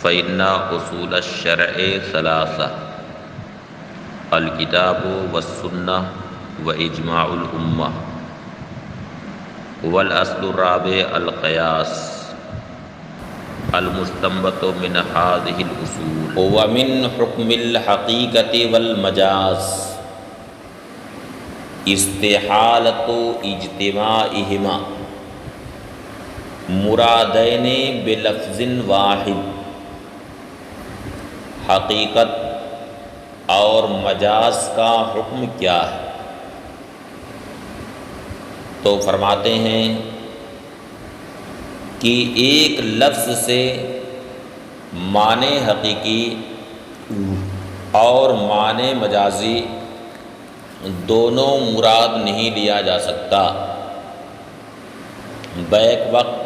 فإن اصول الشرع ثلاثة: الکتاب والسنہ واجماع الامہ، والاصل الرابع القیاس المستنبط من هذه الاصول، ومن حکم الحقیقة والمجاز استحالۃ اجتماعہما مرادین بلفظ واحد۔ حقیقت اور مجاز کا حکم کیا ہے؟ تو فرماتے ہیں کہ ایک لفظ سے معنی حقیقی اور معنی مجازی دونوں مراد نہیں لیا جا سکتا۔ بیک وقت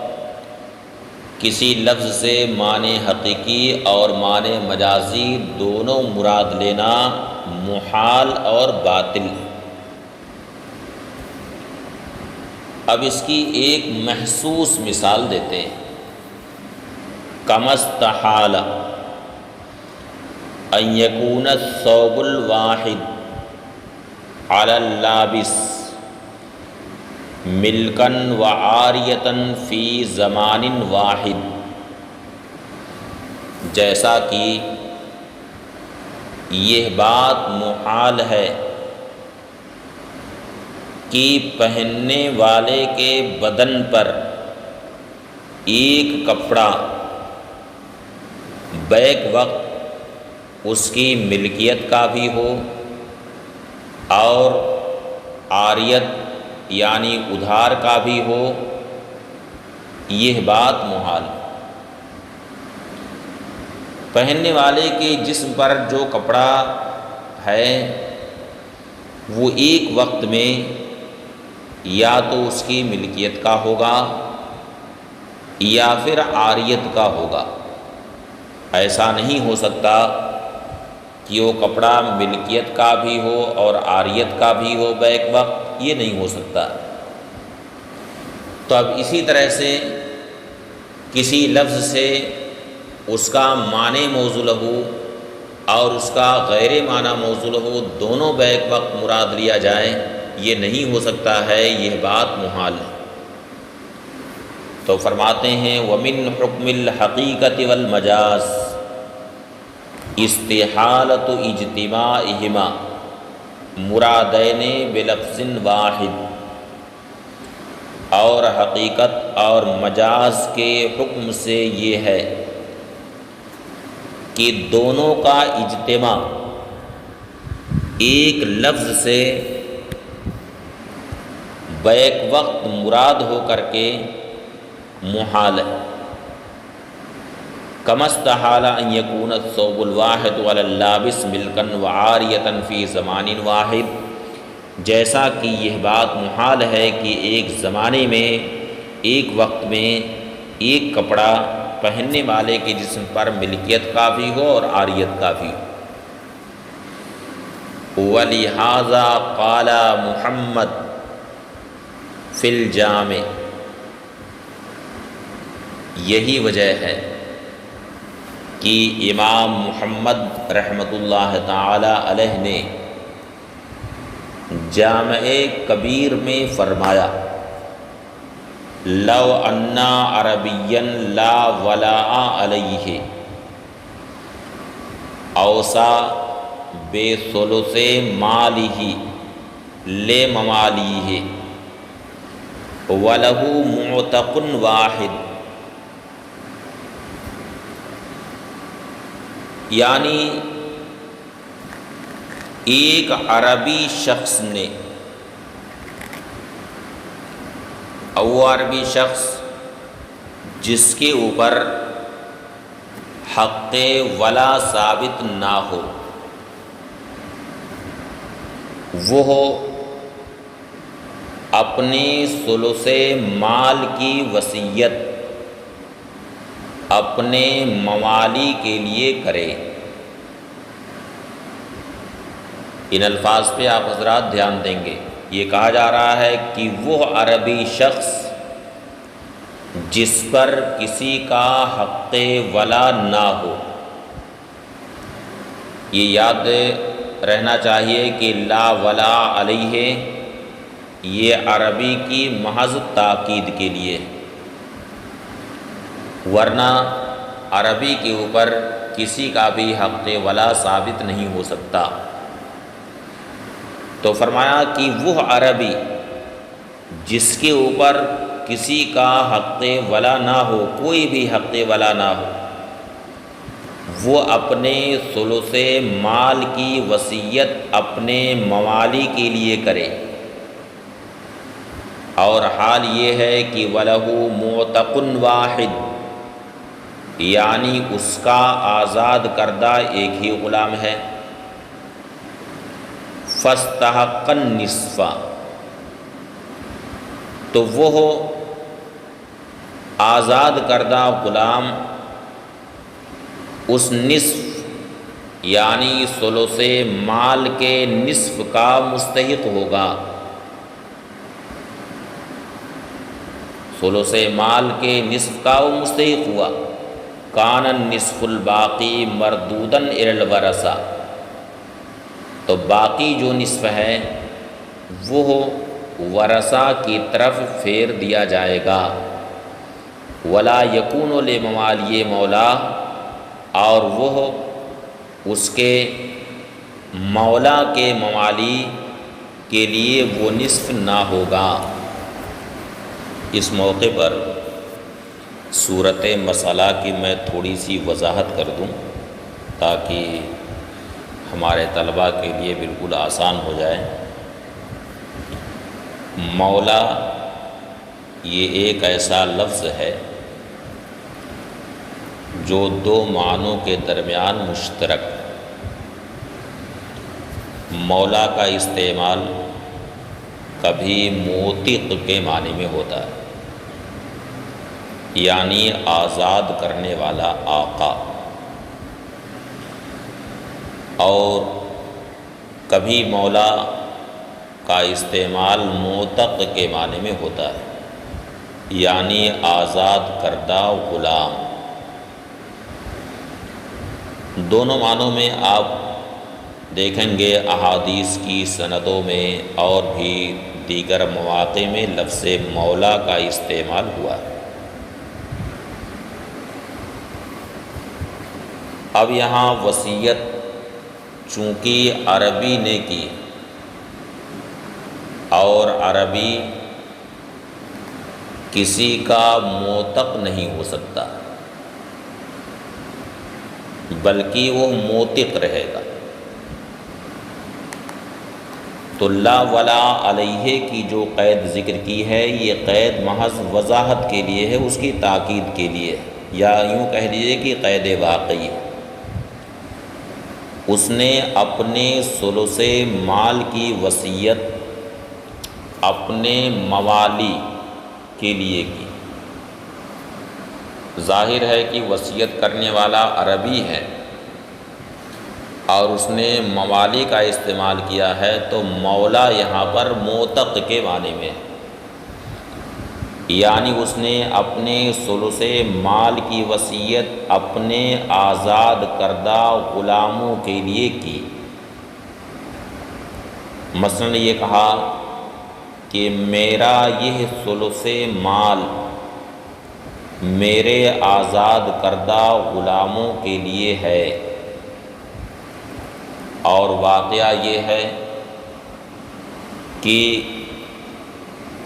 کسی لفظ سے معنی حقیقی اور معنی مجازی دونوں مراد لینا محال اور باطل ہے۔ اب اس کی ایک محسوس مثال دیتے ہیں۔ کما استحال ان یکون الثوب الواحد علی اللابس ملکا وعاریتا فی زمان واحد، جیسا کہ یہ بات محال ہے کہ پہننے والے کے بدن پر ایک کپڑا بیک وقت اس کی ملکیت کا بھی ہو اور عاریت یعنی ادھار کا بھی ہو، یہ بات محال ہے۔ پہننے والے کے جسم پر جو کپڑا ہے وہ ایک وقت میں یا تو اس کی ملکیت کا ہوگا یا پھر عاریت کا ہوگا۔ ایسا نہیں ہو سکتا کہ وہ کپڑا ملکیت کا بھی ہو اور عاریت کا بھی ہو بیک وقت، یہ نہیں ہو سکتا۔ تو اب اسی طرح سے کسی لفظ سے اس کا معنی موصول ہو اور اس کا غیر معنی موصول ہو، دونوں بیک وقت مراد لیا جائے، یہ نہیں ہو سکتا ہے، یہ بات محال ہے۔ تو فرماتے ہیں وَمِنْ حُکْمِ الْحَقِیقَةِ وَالْمَجَازِ استحالۃ اجتماعہما مرادین بلفظ واحد۔ اور حقیقت اور مجاز کے حکم سے یہ ہے کہ دونوں کا اجتماع ایک لفظ سے بیک وقت مراد ہو کر کے محال ہے۔ کما استحال ان یکون الثوب الواحد علی اللابس ملکا وعاریتا فی زمان واحد، جیسا کہ یہ بات محال ہے کہ ایک زمانے میں ایک وقت میں ایک کپڑا پہننے والے کے جسم پر ملکیت کا بھی ہو اور عاریت کا بھی ہو۔ وَلِہَذَا قَالَ محمد فی الجامع، یہی وجہ ہے کہ امام محمد رحمۃ اللہ تعالی علیہ نے جامع کبیر میں فرمایا لو انا عربیا لا ولاء علیہ اوصى بثلث مالہ لموالیہ وَلَهُ مُعْتَقٌ واحد، یعنی ایک عربی شخص نے، وہ عربی شخص جس کے اوپر حق ولا ثابت نہ ہو، وہ اپنی ثلث مال کی وصیت اپنے موالی کے لیے کرے۔ ان الفاظ پہ آپ حضرات دھیان دیں گے، یہ کہا جا رہا ہے کہ وہ عربی شخص جس پر کسی کا حق ولا نہ ہو۔ یہ یاد رہنا چاہیے کہ لا ولا علیہ یہ عربی کی محض تاکید کے لیے، ورنہ عربی کے اوپر کسی کا بھی حق ولا ثابت نہیں ہو سکتا۔ تو فرمایا کہ وہ عربی جس کے اوپر کسی کا حق ولا نہ ہو، کوئی بھی حق ولا نہ ہو، وہ اپنے ثلث مال کی وصیت اپنے موالی کے لیے کرے، اور حال یہ ہے کہ وَلَهُ مُعْتَقٌ واحد، یعنی اس کا آزاد کردہ ایک ہی غلام ہے۔ فَاسْتَحَقَّ النِّصْفَ، تو وہ آزاد کردہ غلام اس نصف یعنی ثلث مال کے نصف کا مستحق ہوگا۔ ثلث مال کے نصف کا وہ مستحق ہوا۔ کان النصف الباقی مردودا الی الورثہ، تو باقی جو نصف ہے وہ ورثہ کی طرف پھیر دیا جائے گا۔ ولا یکون لموالی مولا، اور وہ اس کے مولا کے موالی کے لیے وہ نصف نہ ہوگا۔ اس موقع پر صورت مسئلہ کی میں تھوڑی سی وضاحت کر دوں تاکہ ہمارے طلباء کے لیے بالکل آسان ہو جائے۔ مولا یہ ایک ایسا لفظ ہے جو دو معنوں کے درمیان مشترک۔ مولا کا استعمال کبھی موتق کے معنی میں ہوتا ہے، یعنی آزاد کرنے والا آقا، اور کبھی مولا کا استعمال موتق کے معنی میں ہوتا ہے، یعنی آزاد کردہ غلام۔ دونوں معنوں میں آپ دیکھیں گے احادیث کی سندوں میں اور بھی دیگر مواقع میں لفظ مولا کا استعمال ہوا ہے۔ اب یہاں وصیت چونکہ عربی نے کی، اور عربی کسی کا موتق نہیں ہو سکتا بلکہ وہ موتق رہے گا، تو لا ولا علیہ کی جو قید ذکر کی ہے یہ قید محض وضاحت کے لیے ہے، اس کی تاکید کے لیے، یا یوں کہہ لیجیے کہ قید واقعی ہے۔ اس نے اپنے ثلث مال کی وصیت اپنے موالی کے لیے کی۔ ظاہر ہے کہ وصیت کرنے والا عربی ہے اور اس نے موالی کا استعمال کیا ہے، تو مولا یہاں پر موتق کے معنی میں ہے، یعنی اس نے اپنے ثلث مال کی وصیت اپنے آزاد کردہ غلاموں کے لیے کی۔ مثلا یہ کہا کہ میرا یہ ثلث مال میرے آزاد کردہ غلاموں کے لیے ہے، اور واقعہ یہ ہے کہ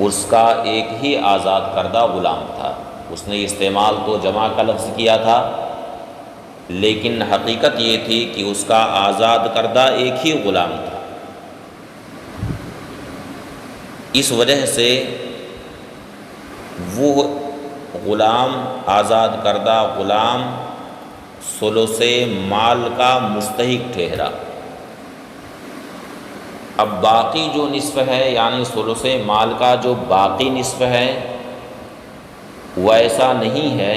اس کا ایک ہی آزاد کردہ غلام تھا۔ اس نے استعمال تو جمع کا لفظ کیا تھا، لیکن حقیقت یہ تھی کہ اس کا آزاد کردہ ایک ہی غلام تھا۔ اس وجہ سے وہ غلام، آزاد کردہ غلام ثلث مال کا مستحق ٹھہرا۔ اب باقی جو نصف ہے، یعنی ثلث مال کا جو باقی نصف ہے، وہ ایسا نہیں ہے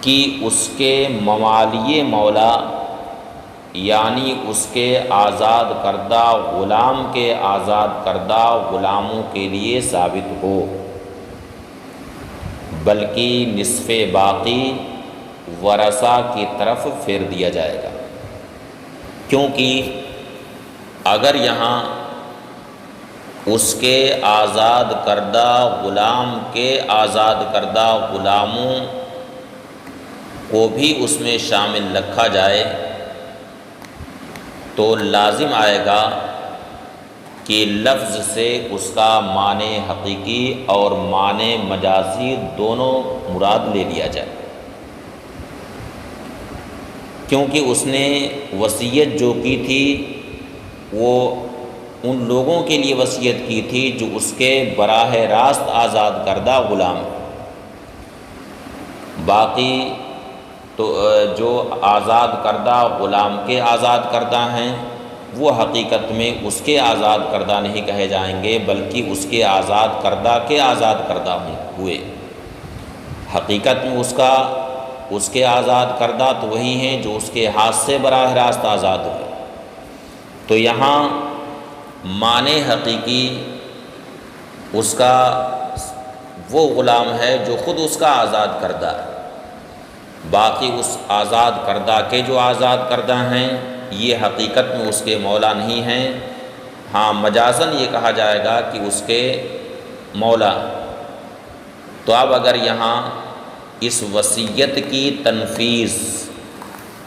کہ اس کے موالی مولا یعنی اس کے آزاد کردہ غلام کے آزاد کردہ غلاموں کے لیے ثابت ہو، بلکہ نصف باقی ورثہ کی طرف پھیر دیا جائے گا، کیونکہ اگر یہاں اس کے آزاد کردہ غلام کے آزاد کردہ غلاموں کو بھی اس میں شامل رکھا جائے تو لازم آئے گا کہ لفظ سے اس کا معنی حقیقی اور معنی مجازی دونوں مراد لے لیا جائے، کیونکہ اس نے وصیت جو کی تھی وہ ان لوگوں کے لیے وصیت کی تھی جو اس کے براہ راست آزاد کردہ غلام ہیں۔ باقی تو جو آزاد کردہ غلام کے آزاد کردہ ہیں وہ حقیقت میں اس کے آزاد کردہ نہیں کہے جائیں گے، بلکہ اس کے آزاد کردہ کے آزاد کردہ ہوئے۔ حقیقت میں اس کے آزاد کردہ تو وہی ہیں جو اس کے ہاتھ سے براہ راست آزاد ہوئے۔ تو یہاں معنی حقیقی اس کا وہ غلام ہے جو خود اس کا آزاد کردہ ہے، باقی اس آزاد کردہ کے جو آزاد کردہ ہیں یہ حقیقت میں اس کے مولا نہیں ہیں، ہاں مجازاً یہ کہا جائے گا کہ اس کے مولا۔ تو اب اگر یہاں اس وصیت کی تنفیذ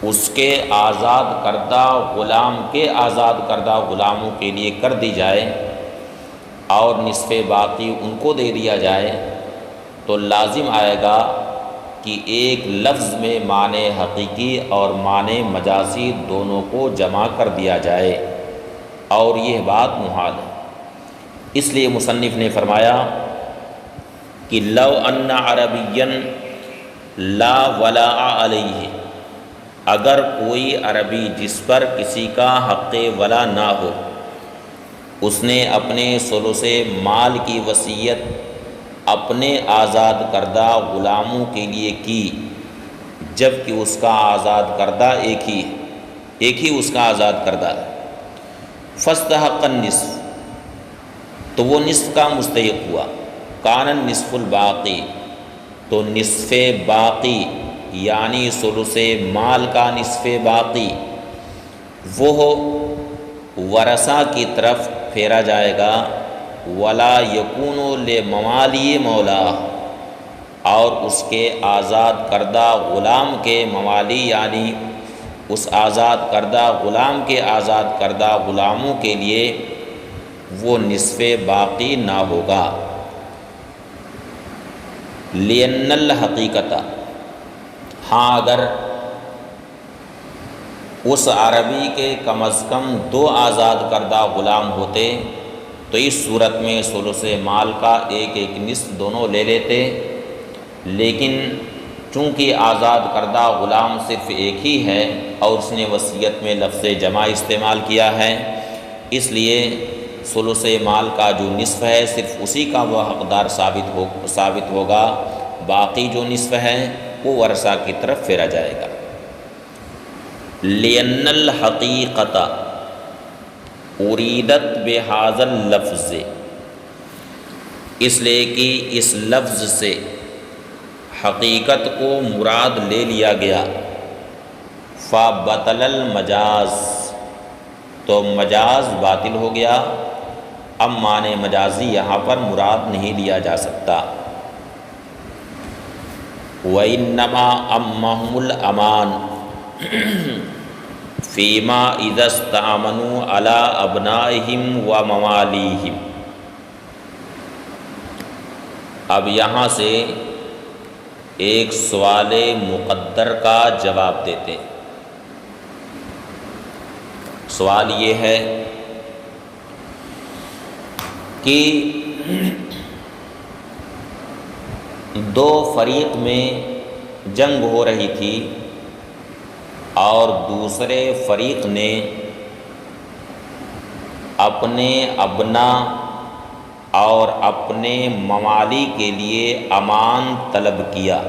اس کے آزاد کردہ غلام کے آزاد کردہ غلاموں کے لیے کر دی جائے اور نصف باقی ان کو دے دیا جائے تو لازم آئے گا کہ ایک لفظ میں معنی حقیقی اور معنی مجازی دونوں کو جمع کر دیا جائے، اور یہ بات محال ہے۔ اس لیے مصنف نے فرمایا کہ لو ان عربیا لا ولاء علیہ، اگر کوئی عربی جس پر کسی کا حق ولا نہ ہو، اس نے اپنے ثلث مال کی وصیت اپنے آزاد کردہ غلاموں کے لیے کی، جب کہ اس کا آزاد کردہ ایک ہی اس کا آزاد کردہ ہے، فاستحق النصف، تو وہ نصف کا مستحق ہوا، کان النصف الباقی، تو نصف باقی یعنی ثلث مال کا نصف باقی وہ ورثہ کی طرف پھیرا جائے گا، ولا یکون لموالی مولا، اور اس کے آزاد کردہ غلام کے موالی یعنی اس آزاد کردہ غلام کے آزاد کردہ غلاموں کے لیے وہ نصف باقی نہ ہوگا۔ لِأَنَّ الْحَقِيقَةَ، ہاں اگر اس عربی کے کم از کم 2 آزاد کردہ غلام ہوتے تو اس صورت میں ثلث مال کا ایک نصف دونوں لے لیتے، لیکن چونکہ آزاد کردہ غلام صرف ایک ہی ہے اور اس نے وصیت میں لفظ جمع استعمال کیا ہے، اس لیے ثلث مال کا جو نصف ہے صرف اسی کا وہ حقدار ثابت ہوگا، باقی جو نصف ہے وہ ورثہ کی طرف پھیرا جائے گا۔ لِأَنَّ الْحَقِيقَةَ اُرِیدَتْ بِهَذَا اللَّفْظِ، اس لیے کہ اس لفظ سے حقیقت کو مراد لے لیا گیا، فَبَطَلَ الْمَجَاز، تو مجاز باطل ہو گیا، اب معنی مجازی یہاں پر مراد نہیں لیا جا سکتا۔ وَإِنَّمَا أَمَّهُمُ الْأَمَانُ فِيمَا إِذَا اسْتَأْمَنُوا عَلَىٰ أَبْنَائِهِمْ وَمَوَالِيهِمْ، اب یہاں سے ایک سوال مقدر کا جواب دیتے ہیں۔ سوال یہ ہے کہ 2 فریق میں جنگ ہو رہی تھی اور دوسرے فریق نے اپنے ابنا اور اپنے موالی کے لیے امان طلب کیا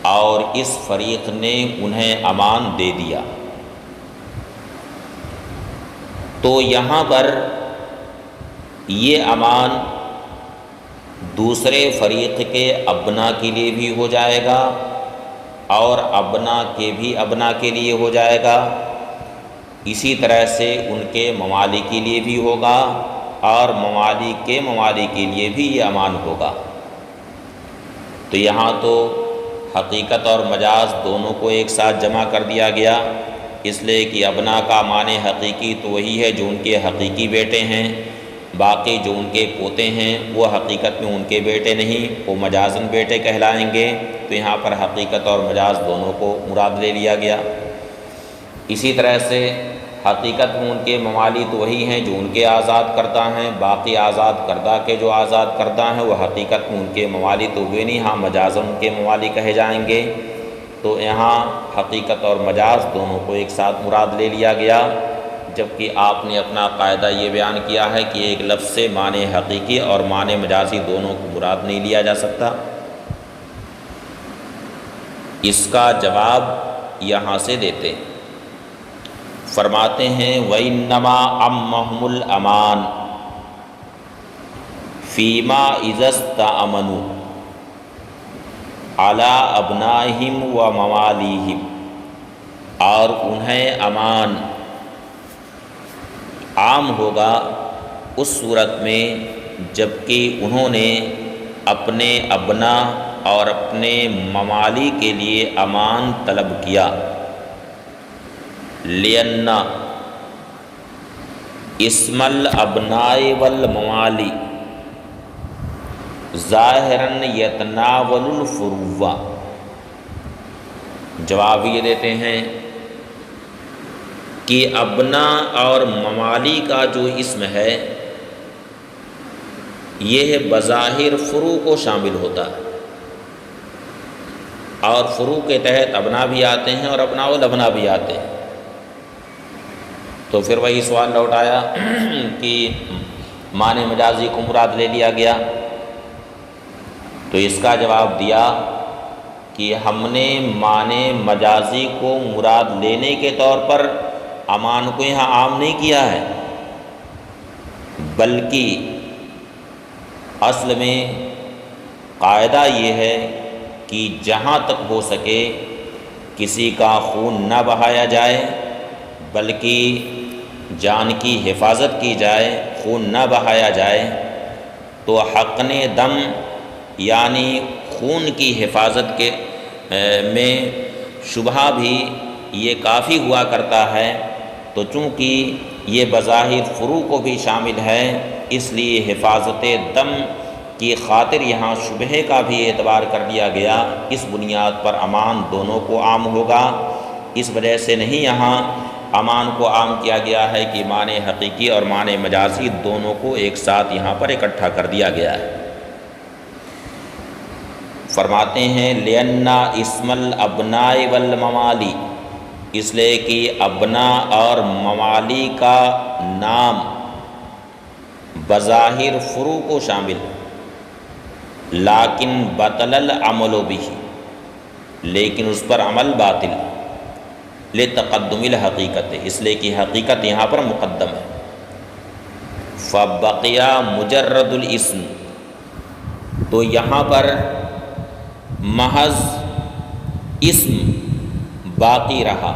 اور اس فریق نے انہیں امان دے دیا، تو یہاں پر یہ امان دوسرے فریق کے ابنا کے لیے بھی ہو جائے گا اور ابنا کے بھی ابنا کے لیے ہو جائے گا، اسی طرح سے ان کے موالی کے لیے بھی ہوگا اور موالی کے موالی کے لیے بھی یہ امان ہوگا۔ تو یہاں تو حقیقت اور مجاز دونوں کو ایک ساتھ جمع کر دیا گیا، اس لیے کہ ابنا کا معنی حقیقی تو وہی ہے جو ان کے حقیقی بیٹے ہیں، باقی جو ان کے پوتے ہیں وہ حقیقت میں ان کے بیٹے نہیں، وہ مجازن بیٹے کہلائیں گے۔ تو یہاں پر حقیقت اور مجاز دونوں کو مراد لے لیا گیا۔ اسی طرح سے حقیقت میں ان کے موالی تو وہی ہیں جو ان کے آزاد کردہ ہیں، باقی آزاد کردہ کے جو آزاد کردہ ہیں وہ حقیقت میں ان کے موالی تو ہوئے نہیں، ہاں مجازن ان کے موالی کہے جائیں گے۔ تو یہاں حقیقت اور مجاز دونوں کو ایک ساتھ مراد لے لیا گیا، جبکہ آپ نے اپنا قاعدہ یہ بیان کیا ہے کہ ایک لفظ سے معنی حقیقی اور معنی مجازی دونوں کو مراد نہیں لیا جا سکتا۔ اس کا جواب یہاں سے دیتے ہیں، فرماتے ہیں وَإِنَّمَا عَمَّهُمُ الْأَمَانُ فِيمَا إِذَا اسْتَأْمَنُوا عَلَىٰ أَبْنَائِهِمْ وَمَوَالِيهِمْ، اور انہیں امان عام ہوگا اس صورت میں جب کہ انہوں نے اپنے ابنا اور اپنے موالی کے لیے امان طلب کیا۔ لِأَنَّ اسم الابناء والموالی ظاہراً یتناول الفروع، جواب یہ دیتے ہیں کہ ابنا اور موالی کا جو اسم ہے یہ بظاہر فروع کو شامل ہوتا ہے، اور فروع کے تحت ابنا بھی آتے ہیں اور ابناء الابنا بھی آتے ہیں۔ تو پھر وہی سوال لوٹ آیا کہ معنی مجازی کو مراد لے لیا گیا، تو اس کا جواب دیا کہ ہم نے معنی مجازی کو مراد لینے کے طور پر امان کو یہاں عام نہیں کیا ہے، بلکہ اصل میں قاعدہ یہ ہے کہ جہاں تک ہو سکے کسی کا خون نہ بہایا جائے، بلکہ جان کی حفاظت کی جائے، خون نہ بہایا جائے۔ تو حقن دم یعنی خون کی حفاظت کے میں شبہ بھی یہ کافی ہوا کرتا ہے، تو چونکہ یہ بظاہر فروع کو بھی شامل ہے، اس لیے حفاظت دم کی خاطر یہاں شبہ کا بھی اعتبار کر لیا گیا، اس بنیاد پر امان دونوں کو عام ہوگا۔ اس وجہ سے نہیں یہاں امان کو عام کیا گیا ہے کہ معنی حقیقی اور معنی مجازی دونوں کو ایک ساتھ یہاں پر اکٹھا کر دیا گیا ہے۔ فرماتے ہیں لِأَنَّ اسم الابناء والموالی، اس لیے کہ ابنا اور موالی کا نام بظاہر فروع کو شامل، لیکن بطل العمل بہ، لیکن اس پر عمل باطل، لتقدم الحقیقت، اس لیے کہ حقیقت یہاں پر مقدم ہے۔ فبقی مجرد الاسم، تو یہاں پر محض اسم باقی رہا،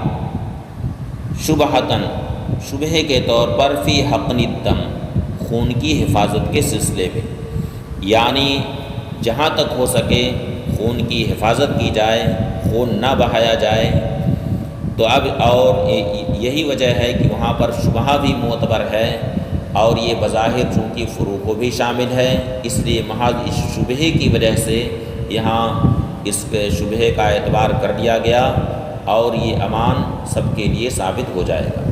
شبہتاً شبہ کے طور پر فی حقن الدم، خون کی حفاظت کے سلسلے میں، یعنی جہاں تک ہو سکے خون کی حفاظت کی جائے، خون نہ بہایا جائے۔ تو اب اور یہی وجہ ہے کہ وہاں پر شبہ بھی معتبر ہے، اور یہ بظاہر چونکہ فروع کو بھی شامل ہے، اس لیے محض اس شبہ کی وجہ سے یہاں اس شبہ کا اعتبار کر دیا گیا، اور یہ امان سب کے لیے ثابت ہو جائے گا۔